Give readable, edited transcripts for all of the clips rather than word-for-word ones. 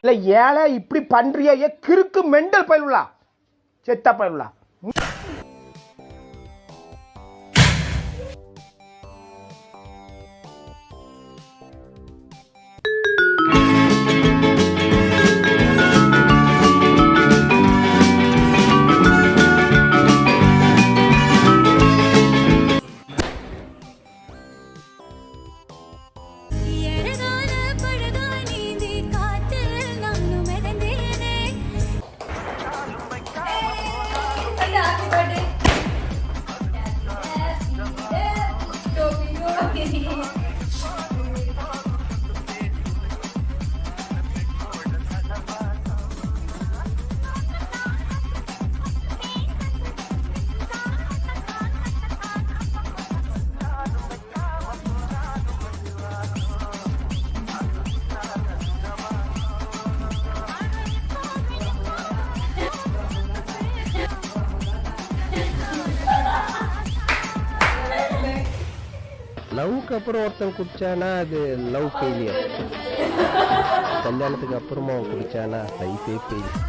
இல்லை ஏழை இப்படி பண்றியே கிறுக்கு மெண்டல் பயிலுலா செத்தா பயிலுலா. லவ்க்கு அப்புறம் ஒருத்தன் குடிச்சானா அது லவ் ஃபெயிலியர். கல்யாணத்துக்கு அப்புறமா குடிச்சானா லைஃபே ஃபெயிலியர்.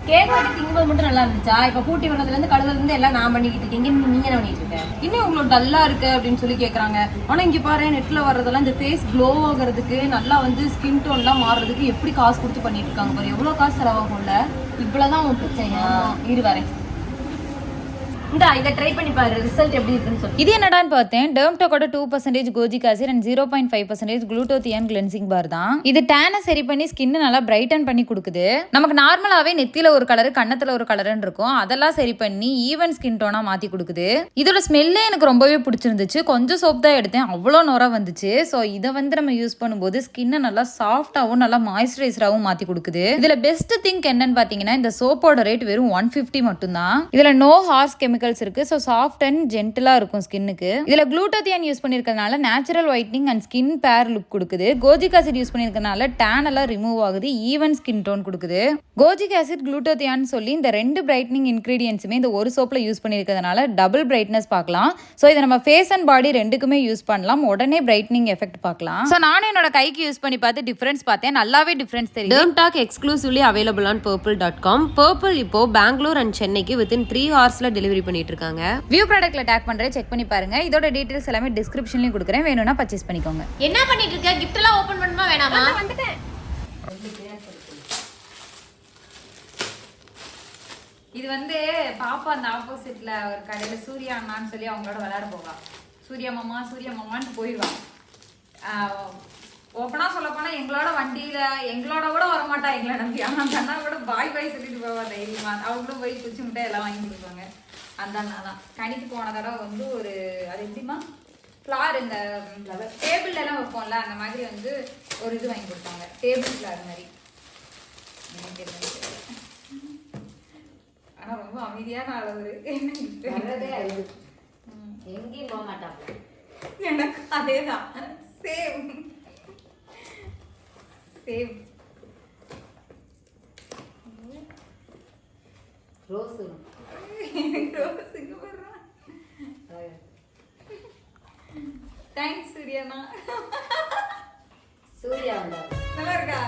கேக் வெட்டி திங்கும்போது மட்டும் நல்லா இருந்துச்சா? இப்ப கூட்டி வர்றதுல இருந்து கழுவுல இருந்து எல்லாம் நான் பண்ணிக்கிட்டு இருக்கீங்க, நீங்க என்ன பண்ணிட்டு இருக்க? இன்னும் உங்களுக்கு டல்லா இருக்கு அப்படின்னு சொல்லி கேக்குறாங்க. ஆனா இங்க பாரு, நெட்ல வர்றதெல்லாம் இந்த ஃபேஸ் க்ளோ ஆகுறதுக்கு, நல்லா வந்து ஸ்கின் டோன் எல்லாம் மாறுறதுக்கு எப்படி காசு கொடுத்து பண்ணிட்டு இருக்காங்க பாரு. எவ்வளவு காசு செலவாகும்ல. இவ்வளவுதான் உன் பிரச்சனையா? இரு வரேன். இதை ட்ரை பண்ணி பாரு, ரிசல்ட் எப்படி இருக்குன்னு சொல்லி. இது என்னடான்னு பார்த்தேன், டெர்ம்டோக்கோட 2% kojic acid and 0.5% glutathione cleansing bar தான். இது டேனை சரி பண்ணி ஸ்கின்னை நல்லா பிரைட்டன் பண்ணி கொடுக்குது. நமக்கு நார்மலாவே நெத்தியில ஒரு கலர், கண்ணத்துல ஒரு கலர்னு இருக்கும், அதெல்லாம் சரி பண்ணி ஈவன் ஸ்கின் டோனா மாத்தி கொடுக்குது. இதோட ஸ்மெல்லே எனக்கு ரொம்பவே பிடிச்சிருந்துச்சு. கொஞ்சம் சோப் தான் எடுத்தேன், அவ்வளோ நோரா வந்துச்சு. ஸோ இதை வந்து நம்ம யூஸ் பண்ணும்போது ஸ்கின்னை நல்லா சாஃப்டாகவும் நல்லா மாய்ஸ்சரைசராகவும் மாத்தி கொடுக்குது. இதுல பெஸ்ட் திங்க் என்னன்னு பாத்தீங்கன்னா, இந்த சோப்போட ரேட் வெறும் 150 மட்டும் தான். இதுல நோ ஹார்ஸ் கெமிக்கல்ஸ் இருக்கு. சோ சாஃப்ட் அண்ட் ஜென்டிலா இருக்கும் ஸ்கின்னுக்கு. இதுல குளூட்டோத்தியான் யூஸ் பண்ணிருக்கனால natural whitening and skin fair look கொடுக்குது. கோஜிக் ஆசிட் யூஸ் பண்ணிருக்கனால டேன் எல்லாம் ரிமூவ் ஆகுது, ஈவன் ஸ்கின் டோன் கொடுக்குது. கோஜிக் ஆசிட், குளூட்டோத்தியான் சொல்லி இந்த ரெண்டு பிரைட்னிங் இன்கிரீடியன்ஸுமே இந்த ஒரு சோப்ல யூஸ் பண்ணிருக்கிறதுனால டபுள் பிரைட்னஸ் பார்க்கலாம். சோ இதை நம்ம ஃபேஸ் அண்ட் பாடி ரெண்டுக்குமே யூஸ் பண்ணலாம், உடனே பிரைட்னிங் எஃபெக்ட் பார்க்கலாம். சோ நானும் என்னோட கைக்கு யூஸ் பண்ணி பார்த்து டிஃபரன்ஸ் பார்த்தேன், நல்லாவே டிஃபரன்ஸ் தெரியும். Dermdoc exclusively available on purple.com. Purple இப்போ பெங்களூர் அண்ட் சென்னைக்கு வித்தின் 3 ஹவர்ஸ்ல டெலிவரி பண்ணிட்டு இருக்காங்க. வியூ ப்ராடக்ட்ல டேக் பண்றேன், செக் பண்ணி பாருங்க. இதோட டீடைல்ஸ் எல்லாமே டிஸ்கிரிப்ஷன்லயும் கொடுக்குறேன், வேணும்னா பர்ச்சேஸ் பண்ணிக்கோங்க. என்ன பண்ணிட்டு இருக்க? கிஃப்ட் எல்லாம் ஓபன் பண்ணுமா வேணாமா? வந்துட்டேன். இது வந்து பாப்பா அந்த ஆப்போசிட்ல ஒரு கடையில சூர்யா அண்ணான்னு சொல்லி அவங்களோட விளையாட போவா. சூர்யா மாமான்னு போயிடுவா. ஓப்பனா சொல்ல போனா எங்களோட வண்டியில எங்களோட கூட வரமாட்டா எங்களை நம்பி. ஆனா அந்த அண்ணா கூட பாய் சொல்லிட்டு போவா தைரியமா. அவங்களும் போய் குச்சி முட்டை எல்லாம் வாங்கி கொடுப்பாங்க. அந்த அண்ணா தான் கணிக்கு போன தடவை வந்து ஒரு அது எப்படிமா ஃப்ளார் இந்த டேபிள்ல எல்லாம் வைப்போம்ல, அந்த மாதிரி வந்து ஒரு இது வாங்கி கொடுத்தாங்க, டேபிள் ஃப்ளார் மாதிரி. ஆனா ரொம்ப அமைதியான அளவு, எங்கேயும் போக மாட்டாங்க. எனக்கு அதேதான் சேம் ரோஸ் தேங்க்ஸ் சூர்யாண்ணா. சூர்யா நல்லா இருக்கா?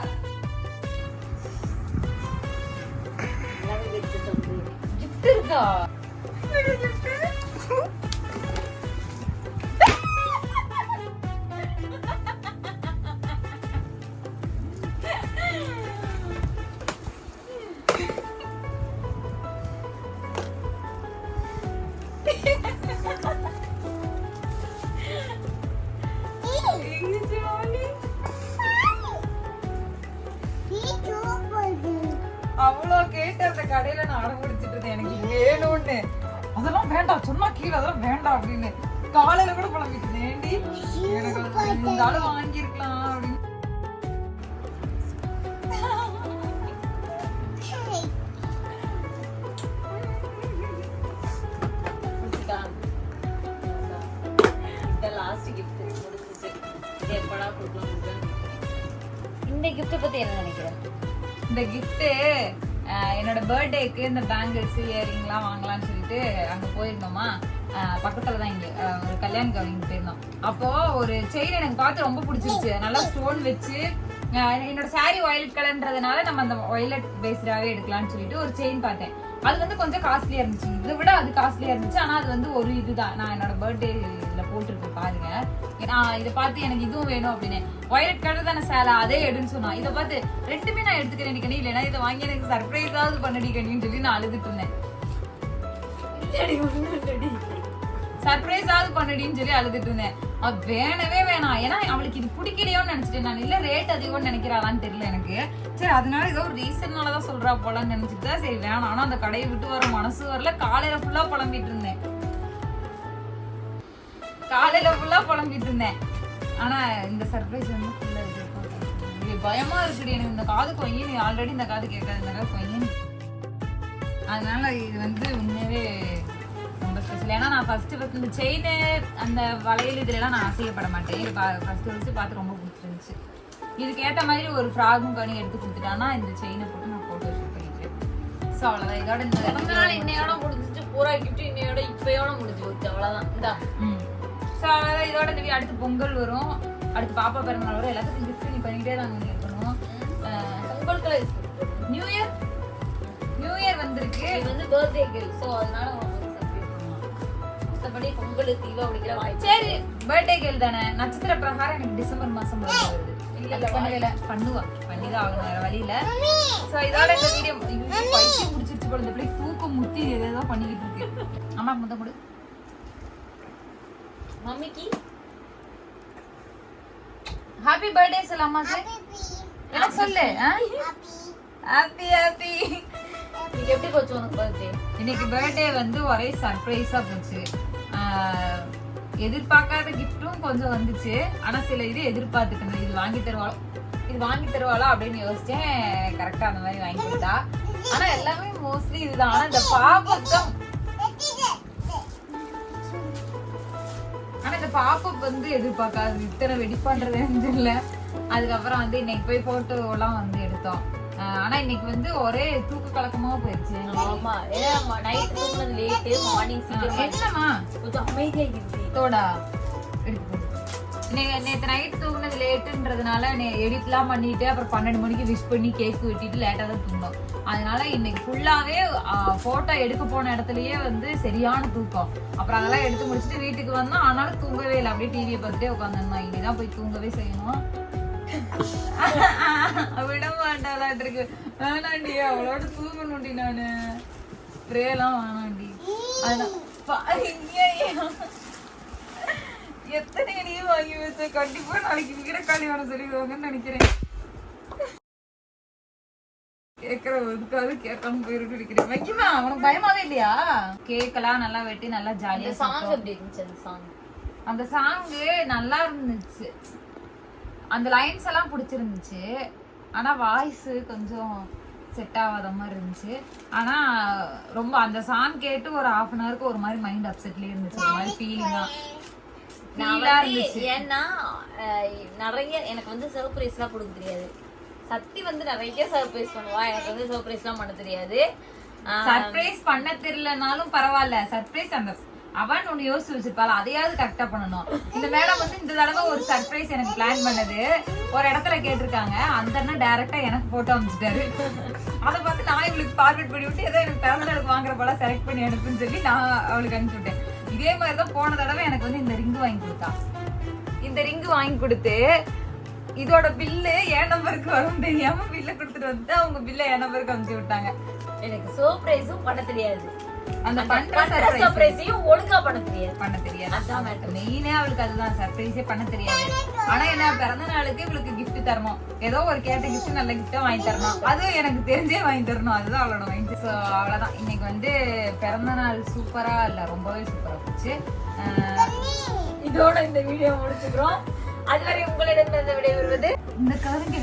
கிஃப்ட் இருக்கா? அவ்வளோ கேட்டு அந்த கடையில நான் அடம் முடிச்சிட்டு இருந்தேன், எனக்கு வேணும்னு. அதெல்லாம் வேண்டாம் சொன்னா கீழே, அதெல்லாம் வேண்டாம் அப்படின்னு காலையில கூட புலம்பிட்டு இருந்தேன். எனக்கு இருந்தாலும் வாங்கியிருக்கலாம் அப்படின்னு. கிஃப்ட் பத்தி என்ன நினைக்கிறேன்? இந்த gift என்னோட பர்த்டேக்கு இந்த பேங்கிள்ஸ் இயரிங்லாம் வாங்கலாம்னு சொல்லிட்டு அங்க போயிருந்தோமா. பக்கத்துல தான் இங்க ஒரு கல்யாண கவனிங்க போயிருந்தோம். அப்போ ஒரு செயின் எனக்கு பார்த்து ரொம்ப பிடிச்சிருச்சு. நல்லா ஸ்டோன் வச்சு என்னோட சாரி வயலட் கலர்ன்றதுனால நம்ம அந்த வயலட் பேஸ்டாவே எடுக்கலாம்னு சொல்லிட்டு ஒரு செயின் பார்த்தேன். அது வந்து கொஞ்சம் காஸ்ட்லியா இருந்துச்சு. இதை விட அது காஸ்ட்லியா இருந்துச்சு. ஆனா அது வந்து ஒரு இதுதான். நான் என்னோட பர்த்டேல போட்டிருக்கேன் பாருங்க. நான் இதை பார்த்து எனக்கு இதுவும் வேணும் அப்படின்னு வயலட் கலர் தானே சேலை அதே எடுன்னு சொன்னா. இதை பார்த்து ரெண்டுமே நான் எடுத்துக்கிறேன் கண்ணி, இல்லைன்னா இதை வாங்கி எனக்கு சர்ப்ரைஸாவது பண்ணடி கண்ணின்னு சொல்லி நான் அழுதுட்டு இருந்தேன். சர்ப்ரைஸாவது பண்ணடின்னு சொல்லி அழுதுட்டு இருந்தேன். வேணவே வேணாம், ஏன்னா அவளுக்கு இது பிடிக்கலையோன்னு நினைச்சிட்டேன் நான். இல்ல ரேட் அதிகம்னு நினைக்கிறாளான்னு தெரியல எனக்கு. சரி அதனால ஏதோ ஒரு ரீசன்னாலதான் சொல்றா போலான்னு நினைச்சிட்டு சரி வேணாம். ஆனா அந்த கடையை விட்டு வர மனசு வரல. காலையில ஃபுல்லா புலம்பிட்டு இருந்தேன். ஆனா இந்த சர்ப்ரைஸ் வந்து ஃபுல்லா பயமா இருக்குடி எனக்கு. இந்த காது கொய்யன் ஆல்ரெடி இந்த காது கேட்காது, இந்த காது கொய்யன். அதனால இது வந்து உண்மையாவே ரொம்ப ஸ்பெஷல். ஏன்னா நான் ஃபர்ஸ்ட் இந்த செயின் அந்த வளையல் இதுல எல்லாம் நான் ஆசையப்பட மாட்டேன். இது ஃபர்ஸ்ட் வச்சு பார்த்து ரொம்ப பிடிச்சிருந்துச்சு. இதுக்கு ஏற்ற மாதிரி ஒரு ஃப்ராகும் கனி எடுத்து கொடுத்துட்டானா இந்த செயினை போட்டு நான் போட்டோ ஷூட் பண்ணிட்டேன். ஸோ அவ்வளோதான். இதோட இந்த பிறந்த நாள் இன்னையோட முடிஞ்சிச்சு, பூரா கிஃப்ட் இன்னையோட இப்பயோட முடிஞ்சு போச்சு. அவ்வளோதான். இந்தா ஸோ அவ்வளோதான். இதோட இந்த அடுத்து பொங்கல் வரும், அடுத்து பாப்பா பிறந்தநாள் வரும். எல்லாத்துக்கும் கிஃப்ட் நீ பண்ணிக்கிட்டே தான் இருக்கணும். உங்களுக்கு நியூ இயர் வந்திருக்கு. இது வந்து பர்த்டே கேர்ள். ஸோ அதனால மற்றபடி பொங்கல் தீபாவளிக்கிற வாய்ப்பு. சரி பர்த்டே கேர்ள் தானே, நட்சத்திர பிரகாரம் எனக்கு டிசம்பர் மாசம் வருது. பண்ணுவா, பண்ணிதான் ஆகணும், வேற வழி இல்ல. சோ இதோட இந்த வீடியோ பைத்தியம் முடிச்சிருச்சு போல. இந்த பிள்ளை தூக்கம் முத்தி ஏதோ பண்ணிக்கிட்டு இருக்கு. அம்மா முத்தம் கொடு. மம்மிக்கு ஹாப்பி பர்த்டே சொல்ல அம்மாக்கு. என்ன சொல்லு? Happy happy. இன்னைக்கு எப்படி போச்சு உனக்கு பர்த்டே? இன்னைக்கு பர்த்டே வந்து ஒரே சர்ப்ரைஸா போச்சு. எதிர்பார்க்காத கிஃப்டும் கொஞ்சம் வந்துச்சு. ஆனா சில இது எதிர்பார்த்துட்டு இது வாங்கி தருவாளா அப்படின்னு யோசிச்சேன். கரெக்டா அந்த மாதிரி வாங்கி கொடுத்தா. ஆனா எல்லாமே மோஸ்ட்லி இதுதான். ஆனா இந்த பாப்பப் வந்து எதிர்பார்க்காது. இத்தனை வெடிப்பான்றது தெரியல. அதுக்கப்புறம் வந்து இன்னைக்கு போய் போட்டோ எல்லாம் வந்து எடுத்தோம். ஆனா இன்னைக்கு வந்து ஒரே தூக்க கலக்கமா போயிடுச்சு. ஆமா, ஏன்னா நைட் தூங்குனது லேட், மார்னிங் சீக்கிரம். என்னமா கொஞ்சம் அமைதியா இருக்கு தோடா எடுத்து. நேற்று நைட் தூங்குனது லேட்டுன்றதுனால எடிட்லாம் பண்ணிட்டு அப்புறம் 12 மணிக்கு விஷ் பண்ணி கேக் வெட்டிட்டு லேட்டா தான் தூங்கினோம். அதனால இன்னைக்கு ஃபுல்லாவே போட்டோ எடுக்க போன இடத்துலயே வந்து சரியான தூக்கம். அப்புறம் அதெல்லாம் எடுத்து முடிச்சுட்டு வீட்டுக்கு வந்தோம். ஆனாலும் தூங்கவே இல்லை. அப்படியே டிவியை பார்த்துட்டே உட்காந்துருந்தோம். இனிதான் போய் தூங்கவே செய்யணும். விட மாட்டாளாட்டு இருக்கு. வேணாண்டி அவளோட தூங்கணும்டி. நானு பிரேலாம் வேணாண்டி. அதனால எத்தனை அடியே வாங்கி வச்சு கண்டிப்பா நாளைக்கு வீரக்காளி வர சொல்லிடுவாங்கன்னு நினைக்கிறேன். கேட்கறதுக்காவது கேட்காம போயிருக்கு நினைக்கிறேன். வைக்குமா உனக்கு பயமாவே இல்லையா? கேக்கெல்லாம் நல்லா வெட்டி நல்லா ஜாலியா. சாங் எப்படி இருந்துச்சு? அந்த சாங்கு நல்லா இருந்துச்சு. அந்த லைன்ஸ் எல்லாம் பிடிச்சிருந்துச்சு. ஆனா வாய்ஸ் கொஞ்சம் செட் ஆகாத மாதிரி இருந்துச்சு. ஆனா ரொம்ப அந்த சாங் கேட்டு ஒரு 1/2 an hourக்கு ஒரு மாதிரி மைண்ட் அப்செட்லயே இருந்துச்சு. ஒரு மாதிரி ஃபீலிங்கா இருந்துச்சு. ஏன்னா நிறைய எனக்கு வந்து சர்ப்ரைஸ் எல்லாம் கொடுக்க தெரியாது. சத்தி வந்து நிறைய சர்ப்ரைஸ் பண்ணுவா. எனக்கு வந்து சர்ப்ரைஸ் எல்லாம் பண்ண தெரியாது. சர்ப்ரைஸ் பண்ண தெரியலனாலும் பரவாயில்ல. சர்ப்ரைஸ் அந்த அவன் ஒண்ணு யோசிச்சு வச்சிருப்பாள், அதையாவது கரெக்டா பண்ணணும். இந்த மேடம் வந்து இந்த தடவை ஒரு சர்ப்ரைஸ் எனக்கு பிளான் பண்ணது ஒரு இடத்துல கேட்டிருக்காங்க. அந்த அண்ணன் டைரக்டா எனக்கு போட்டோ அனுப்பிச்சிட்டாரு. அதை பார்த்து நான் இவளுக்கு ஃபார்வர்ட் பண்ணி விட்டு ஏதோ எனக்கு பிறந்தநாளுக்கு வாங்குற போல செலக்ட் பண்ணி அனுப்புன்னு சொல்லி நான் அவளுக்கு அனுப்பிச்சு விட்டேன். இதே மாதிரிதான் போன தடவை எனக்கு வந்து இந்த ரிங்கு வாங்கி கொடுத்தா. இந்த ரிங்கு வாங்கி கொடுத்து இதோட பில்லு என் நம்பருக்கு வரும் தெரியாம பில்ல கொடுத்துட்டு வந்து அவங்க பில்ல என் நம்பருக்கு அனுப்பிச்சு விட்டாங்க. எனக்கு சர்ப்ரைஸும் பண்ண தெரியாது. அந்த பண்ற சர்ப்ரைஸையும் ஒழுங்கா பண்ண தெரியாது. அதான் மேட்டர். மெயினே அவளுக்கு அதுதான், சர்ப்ரைஸே பண்ண தெரியாது. ஆனா என்ன பிறந்த நாளுக்கு இவளுக்கு கிஃப்ட் தரணும். ஏதோ ஒரு கேட்ட கிஃப்ட் நல்ல கிஃப்டா வாங்கி தரணும். அது எனக்கு தெரிஞ்சே வாங்கி தரணும். அதுதான் அவளோட மைண்ட். ஸோ அவ்வளவுதான். இன்னைக்கு வந்து பிறந்த நாள் சூப்பரா இல்ல, ரொம்பவே சூப்பரா போச்சு. இதோட இந்த வீடியோ முடிச்சுக்கிறோம். அதுவரை உங்களிடம் விடைபெறுவது இந்த கலருக்கு